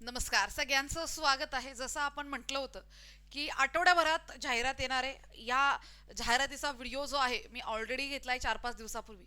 नमस्कार, सगळ्यांचं स्वागत आहे. जसं आपण म्हटलं होतं की आठवड्याभरात जाहिरात येणार आहे. या जाहिरातीचा व्हिडिओ जो आहे मी ऑलरेडी घेतलाय 4-5 दिवसापूर्वी.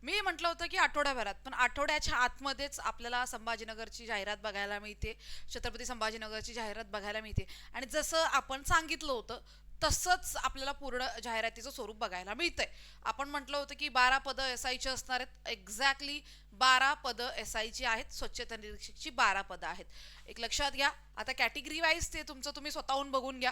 मी म्हटलं होतं की आठवड्याभरात, पण आठवड्याच्या आतमध्येच आपल्याला संभाजीनगरची जाहिरात बघायला मिळते, छत्रपती संभाजीनगरची जाहिरात बघायला मिळते. आणि जसं आपण सांगितलं होतं तसंच आपल्याला पूर्ण जाहिरातीचं स्वरूप बघायला मिळतंय. आपण म्हटलं होतं की 12 पदं एसआयची असणार आहेत. एक्झॅक्टली 12 पदं एसआयची आहेत. स्वच्छता निरीक्षकची 12 पदं आहेत. एक लक्षात घ्या. आता कॅटेगरी वाईज ते तुमचं तुम्ही स्वतःहून बघून घ्या.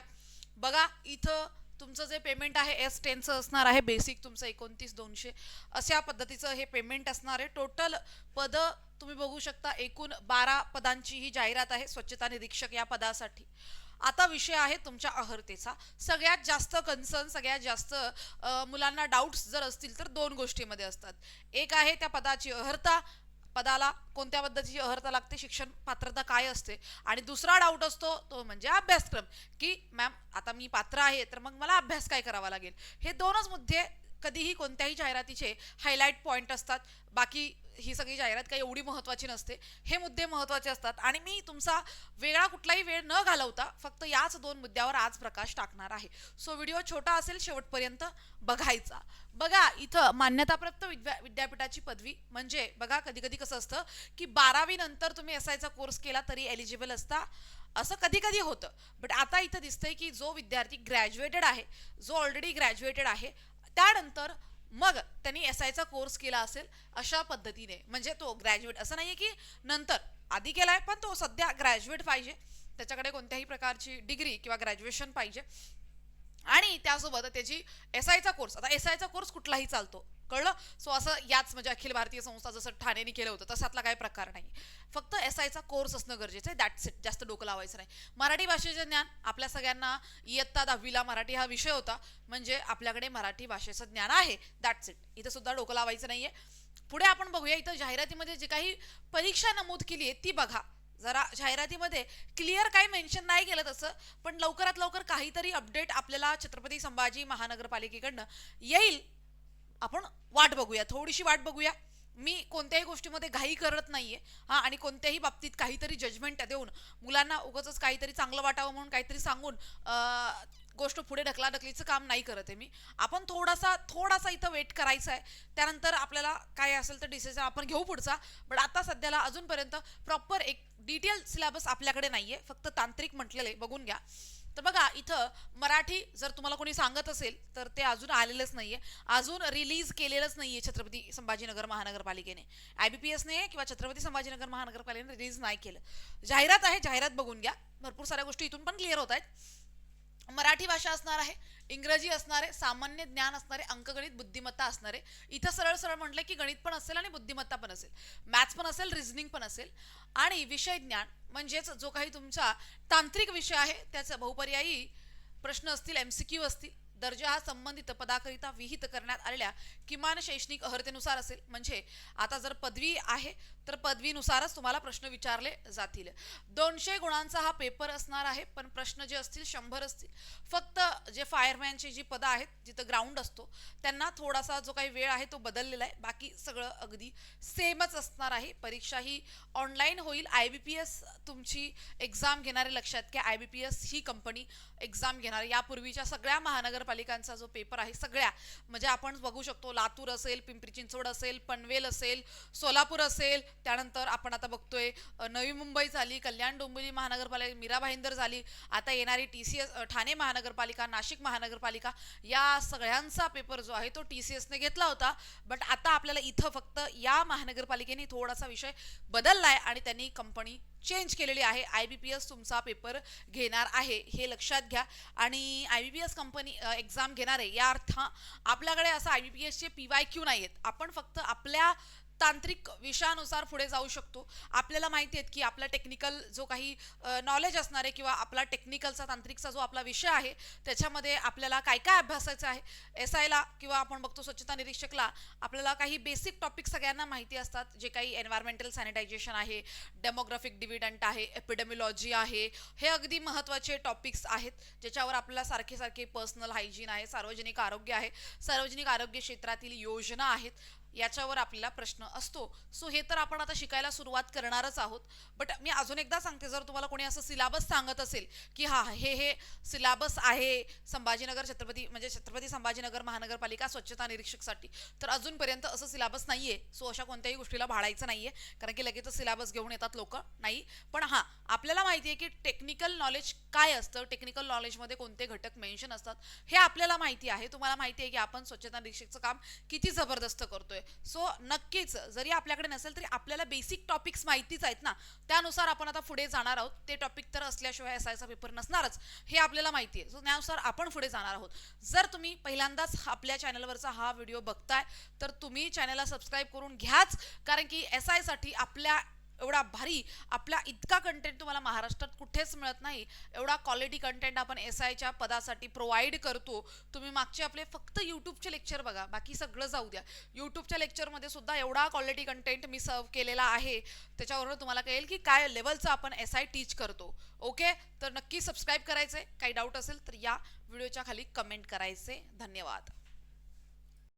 बघा इथं तुमचं जे पेमेंट आहे S10चं असणार आहे. बेसिक तुमचं 29,200 अशा पद्धतीचं हे पेमेंट असणार आहे. टोटल पदं तुम्ही बघू शकता. एकूण 12 पदांची ही जाहिरात आहे स्वच्छता निरीक्षक या पदासाठी. आता विषय आहे तुमच्या अहर्तेचा. सगळ्यात जास्त कन्सर्न, सगळ्यात जास्त मुलांना डाऊट्स जर असतील तर दोन गोष्टीमध्ये असतात. एक आहे त्या पदाची अहर्ता, पदाला कोणत्या पद्धतीची अहर्ता लागते, शिक्षण पात्रता काय असते. आणि दुसरा डाऊट असतो तो म्हणजे अभ्यासक्रम, की मॅम आता मी पात्र आहे तर मग मला अभ्यास काय करावा लागेल. हे दोनच मुद्दे कधीही कोणत्याही जाहिरातीचे हायलाइट पॉईंट असतात. बाकी ही सगळी जाहिरात काही एवढी महत्त्वाची नसते. हे मुद्दे महत्त्वाचे असतात आणि मी तुमचा वेगळा कुठलाही वेळ न घालवता फक्त याच दोन मुद्द्यावर आज प्रकाश टाकणार आहे. सो व्हिडिओ छोटा असेल, शेवटपर्यंत बघायचा. बघा इथं मान्यताप्राप्त विद्यापीठाची पदवी म्हणजे बघा कधी कधी कसं असतं की 12वी नंतर तुम्ही एसआयचा कोर्स केला तरी एलिजिबल असता, असं कधी कधी होतं. बट आता इथं दिसतंय की जो विद्यार्थी ग्रॅज्युएटेड आहे, जो ऑलरेडी ग्रॅज्युएटेड आहे, त्यानंतर मग त्यांनी एसआयचा कोर्स केला असेल अशा पद्धतीने, म्हणजे तो ग्रॅज्युएट असं नाहीये की नंतर आधी केलाय पण तो सध्या ग्रॅज्युएट पाहिजे, त्याच्याकडे कोणत्याही प्रकारची डिग्री किंवा ग्रॅज्युएशन पाहिजे आणि त्यासोबत त्याची एसआयचा कोर्स. आता एसआयचा कोर्स कुठलाही चालतो, कळलं. सो असं याच म्हणजे अखिल भारतीय संस्था जसं ठाणेनी केलं होतं तसातला काही प्रकार नाही. फक्त एसआयचा कोर्स असणं गरजेचं आहे, दॅट्स इट. जास्त डोकं लावायचं नाही. मराठी भाषेचे ज्ञान आपल्या सगळ्यांना इयत्ता 10वीला मराठी हा विषय होता, म्हणजे आपल्याकडे मराठी भाषेचं ज्ञान आहे, दॅट्स इट. इथं सुद्धा डोकं लावायचं नाहीये. पुढे आपण बघूया. इथं जाहिरातीमध्ये जे काही परीक्षा नमूद केली आहे ती बघा. जरा जाहिरातीमध्ये क्लिअर काही मेन्शन नाही केलं तसं, पण लवकरात लवकर काहीतरी अपडेट आपल्याला छत्रपती संभाजी महानगरपालिकेकडनं येईल. आपण वाट बघूया, थोडीशी वाट बघूया. मी कोणत्याही गोष्टीमध्ये घाई करत नाहीये हा, आणि कोणत्याही बाबतीत काहीतरी जजमेंट देऊन मुलांना उगाच काहीतरी चांगलं वाटावं म्हणून काहीतरी सांगून गोष्ट पुढे ढकलाढकलीचं काम नाही करत आहे मी. आपण थोडासा थोडासा इथं वेट करायचा आहे. त्यानंतर आपल्याला काय असेल तर डिसिजन आपण घेऊ पुढचा. बट आता सध्याला अजूनपर्यंत प्रॉपर एक डिटेल सिलेबस आपल्याकडे नाहीये, फक्त तांत्रिक म्हटलेलं आहे, बघून घ्या. तर बघा इथं मराठी जर तुम्हाला कोणी सांगत असेल तर ते अजून आलेलंच नाहीये, अजून रिलीज केलेलंच नाहीये छत्रपती संभाजीनगर महानगरपालिकेने. आयबीपीएसने किंवा छत्रपती संभाजीनगर महानगरपालिकेने रिलीज नाही केलं. जाहिरात आहे, जाहिरात बघून घ्या. भरपूर साऱ्या गोष्टी इथून पण क्लिअर होत आहेत. मराठी भाषा असणार आहे, इंग्रजी असणार आहे, सामान्य ज्ञान असणार आहे, अंकगणित, बुद्धिमत्ता असणार आहे. इथं सरळ सरळ म्हटलं की गणित पण असेल आणि बुद्धिमत्ता पण असेल, मॅथ्स पण असेल, रिझनिंग पण असेल. आणि विषय ज्ञान म्हणजेच जो काही तुमचा तांत्रिक विषय आहे त्याचं बहुपर्यायी प्रश्न असतील, एमसीक्यू असतील. दर्जा हा संबंधित पदाकरिता विहित करण्यात आलेल्या किमान शैक्षणिक अर्हतेनुसार असेल. म्हणजे आता जर पदवी आहे तर पदवीनुसारच तुम्हाला प्रश्न विचारले जातील. 200 गुणांचा हा पेपर असणार आहे, पण प्रश्न जे असतील 100 असतील. फक्त जे फायरमॅनची जी पदं आहेत जिथं ग्राउंड असतो त्यांना थोडासा जो काही वेळ आहे तो बदललेला आहे, बाकी सगळं अगदी सेमच असणार आहे. परीक्षा ही ऑनलाईन होईल. आयबीपीएस तुमची एक्झाम घेणारे, लक्षात घ्या, आयबीपीएस ही कंपनी एक्झाम घेणारे. यापूर्वीच्या सगळ्या महानगरपालिकांचा जो पेपर आहे, सगळ्या म्हणजे आपण बघू शकतो, लातूर असेल, पिंपरी चिंचवड असेल, पनवेल असेल, सोलापूर असेल, त्यानंतर आपण आता बघतोय नवी मुंबई झाली, कल्याण डोंबिवली महानगरपालिका, मीरा भाईंदर झाली, आता येणारी टीसीएस ठाणे महानगरपालिका, नाशिक महानगरपालिका, या सगळ्यांचा पेपर जो आहे तो टीसीएसने घेतला होता. बट आता आपल्याला इथं फक्त या महानगरपालिकेने थोडासा विषय बदललाय आणि त्यांनी कंपनी चेंज केलेली आहे. आयबीपीएस तुमचा पेपर घेणार आहे हे लक्षात घ्या. आणि आयबीपीएस कंपनी एक्झाम घेणार आहे या अर्थ आपल्याकडे असं आयबीपीएसचे पीवायक्यू नाही आहेत. आपण फक्त आपल्या तांत्रिक विषयानुसार पुढे जाऊ शकतो. आपल्याला माहिती आहे की आपला टेक्निकल जो काही नॉलेज असणार आहे किंवा आपला टेक्निकलचा तांत्रिकचा जो आपला विषय आहे त्याच्यामध्ये आपल्याला काय काय अभ्यासायचं आहे. एसआयला किंवा आपण बघतो स्वच्छता निरीक्षकला आपल्याला काही बेसिक टॉपिक सगळ्यांना माहिती असतात, जे काही एन्व्हायरमेंटल सॅनिटायझेशन आहे, डेमोग्राफिक डिव्हिडंट आहे, एपिडेमिलॉजी आहे. हे अगदी महत्त्वाचे टॉपिक्स आहेत ज्याच्यावर आपल्याला सारखे सारखे पर्सनल हायजीन आहे, सार्वजनिक आरोग्य आहे, सार्वजनिक आरोग्य क्षेत्रातील योजना आहेत. याच्यावर आपल्याला प्रश्न असतो. सो हे तर आपण आता शिकायला सुरुवात करणारच आहोत. बट मी अजून एकदा सांगते, जर तुम्हाला कोणी असं सिलेबस सांगत असेल की हा हे सिलेबस आहे संभाजीनगर छत्रपती म्हणजे छत्रपती संभाजीनगर महानगरपालिका स्वच्छता निरीक्षकसाठी, तर अजूनपर्यंत असं सिलेबस नाहीये. सो अशा कोणत्याही गोष्टीला भाडायचं नाहीये, कारण की लगेच सिलेबस घेऊन येतात लोक. नाही, पण हा आपल्याला माहिती आहे की टेक्निकल नॉलेज काय असतं, टेक्निकल नॉलेजमध्ये कोणते घटक मेन्शन असतात हे आपल्याला माहिती आहे. तुम्हाला माहिती आहे की आपण स्वच्छता निरीक्षकचं काम किती जबरदस्त करतोय. सो नक्कीच जरी आपल्याकडे नसेल तरी आपल्याला बेसिक टॉपिक्स माहितीच आहेत ना, त्यानुसार आपण आता पुढे जाणार आहोत. ते टॉपिक तर असल्याशिवाय एसआयचा पेपर नसणारच हे आपल्याला माहिती आहे. सो त्यानुसार आपण पुढे जाणार आहोत. जर तुम्ही पहिल्यांदाच आपल्या चॅनलवरचा हा व्हिडिओ बघताय तर तुम्ही चॅनलला सबस्क्राईब करून घ्याच, कारण की एसआयसाठी आपल्या एवढा भारी, आपला इतका कंटेंट तुम्हाला महाराष्ट्रात कुठेच मिळत नाही. एवढा क्वालिटी कंटेंट आपण एसआयच्या पदासाठी प्रोव्हाइड करतो. तुम्ही मागचे आपले फक्त यूट्यूबचे लेक्चर बघा, बाकी सगळं जाऊ द्या. यूट्यूबच्या लेक्चरमध्ये सुद्धा एवढा क्वालिटी कंटेंट मी सर्व केलेला आहे, त्याच्यावरून तुम्हाला कळेल की काय लेवलचं आपण एसआय टीच करतो. ओके, तर नक्की सबस्क्राईब करायचे. काही डाऊट असेल तर या व्हिडिओच्या खाली कमेंट करायचे. धन्यवाद.